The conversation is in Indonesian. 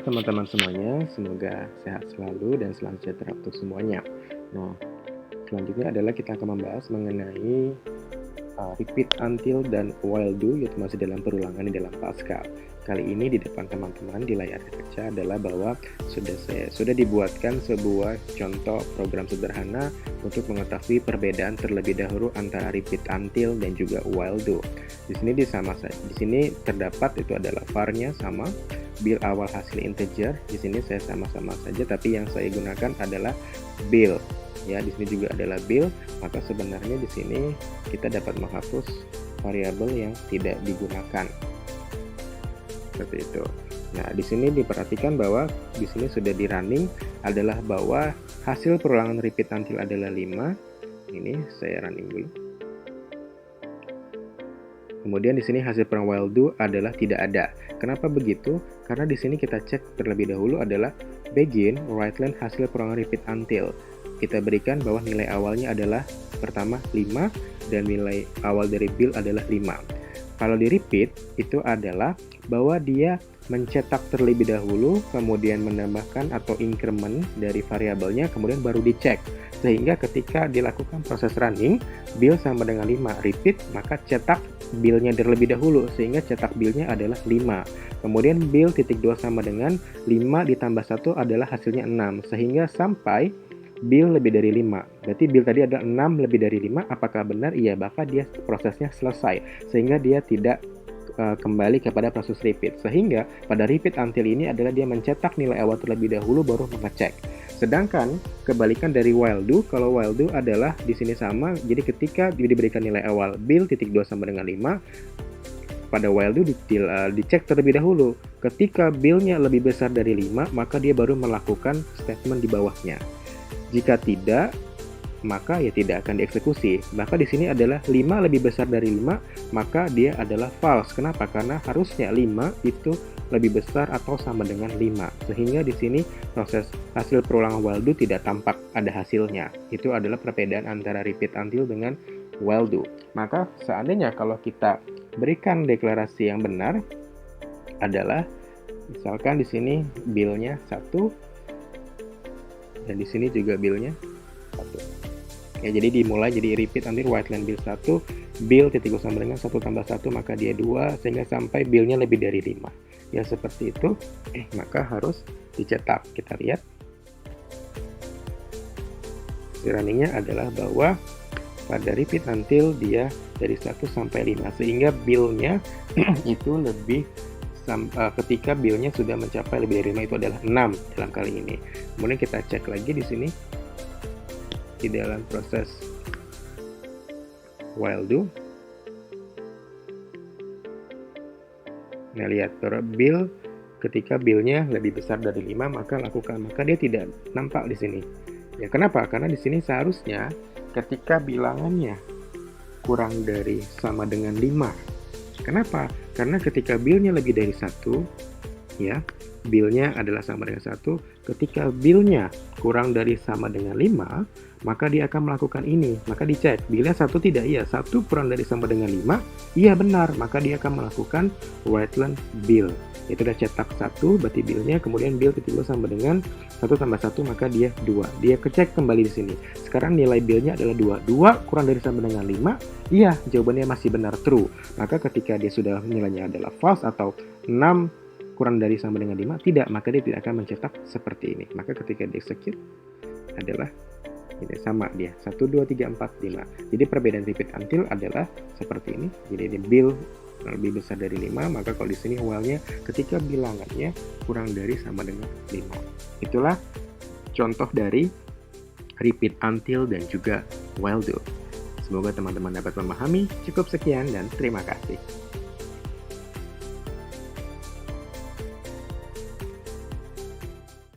teman-teman semuanya, semoga sehat selalu dan selalu sejahtera untuk semuanya. Nah, selanjutnya adalah kita akan membahas mengenai repeat until dan while do, yaitu masih dalam perulangan di dalam Pascal. Kali ini di depan teman-teman di layar kaca adalah bahwa sudah dibuatkan sebuah contoh program sederhana untuk mengetahui perbedaan terlebih dahulu antara repeat until dan juga while do. Di sini terdapat itu adalah var-nya sama, bill awal hasil integer. Di sini saya sama-sama saja, tapi yang saya gunakan adalah bill. Ya, di sini juga adalah bill, maka sebenarnya di sini kita dapat menghapus variabel yang tidak digunakan. Seperti itu. Nah, di sini diperhatikan bahwa di sini sudah di running adalah bahwa hasil perulangan repeat until adalah 5. Ini saya running dulu. Kemudian di sini hasil perulangan while do adalah tidak ada. Kenapa begitu? Karena di sini kita cek terlebih dahulu adalah begin writeline hasil perulangan repeat until. Kita berikan bahwa nilai awalnya adalah pertama 5 dan nilai awal dari bill adalah 5. Kalau di repeat itu adalah bahwa dia mencetak terlebih dahulu, kemudian menambahkan atau increment dari variabelnya, kemudian baru dicek. Sehingga ketika dilakukan proses running, bill sama dengan 5, repeat, maka cetak billnya terlebih dahulu, sehingga cetak billnya adalah 5. Kemudian bill titik 2 sama dengan 5 ditambah 1 adalah hasilnya 6, sehingga sampai bill lebih dari 5. Berarti bill tadi adalah 6 lebih dari 5. Apakah benar? Iya, maka dia prosesnya selesai. Sehingga dia tidak kembali kepada proses repeat. Sehingga pada repeat until ini adalah dia mencetak nilai awal terlebih dahulu baru mengecek. Sedangkan kebalikan dari while do, kalau while do adalah di sini sama. Jadi ketika diberikan nilai awal bill titik 2 sama dengan 5, pada while do dicek terlebih dahulu. Ketika billnya lebih besar dari 5, maka dia baru melakukan statement di bawahnya. Jika tidak, maka ya tidak akan dieksekusi. Maka di sini adalah 5 lebih besar dari 5, maka dia adalah false. Kenapa? Karena harusnya 5 itu lebih besar atau sama dengan 5. Sehingga di sini proses hasil perulangan while do tidak tampak ada hasilnya. Itu adalah perbedaan antara repeat until dengan while do. Maka seandainya kalau kita berikan deklarasi yang benar adalah misalkan di sini bill-nya 1 dan di sini juga bill-nya 1. Ya, jadi dimulai jadi repeat until writeline bill 1, bill titik sama dengan 1 tambah 1 maka dia 2, sehingga sampai bill-nya lebih dari 5. Ya seperti itu, maka harus dicetak. Kita lihat. Runningnya adalah bahwa pada repeat until dia dari 1 sampai 5, sehingga bill-nya itu lebih ketika bill-nya sudah mencapai lebih dari 5 itu adalah 6 dalam kali ini. Kemudian kita cek lagi di sini di dalam proses while do. Nah, lihat bill ketika bill-nya lebih besar dari 5 maka dia tidak nampak di sini. Ya, kenapa? Karena di sini seharusnya ketika bilangannya kurang dari sama dengan 5. Kenapa? Karena ketika bill-nya lebih dari 1, ya, bill-nya adalah sama dengan 1. Ketika bill-nya kurang dari sama dengan 5, maka dia akan melakukan ini. Maka dicek, bill-nya 1 tidak, iya. 1 kurang dari sama dengan 5, iya benar. Maka dia akan melakukan writeline bill. Itu udah cetak 1, berarti bill-nya, kemudian bill titik 2 sama dengan 1 tambah 1, maka dia 2. Dia kecek kembali di sini. Sekarang nilai bill-nya adalah 2. 2 kurang dari sama dengan 5, iya, jawabannya masih benar, true. Maka ketika dia sudah nilainya adalah false atau 6 kurang dari sama dengan 5, tidak, maka dia tidak akan mencetak seperti ini. Maka ketika di execute adalah ini sama dia 1, 2, 3, 4, 5. Jadi perbedaan repeat until adalah seperti ini. Jadi di bill lebih besar dari 5, maka kalau di sini while-nya ketika bilangannya kurang dari sama dengan 5. Itulah contoh dari repeat until dan juga while do. Semoga teman-teman dapat memahami. Cukup sekian dan terima kasih.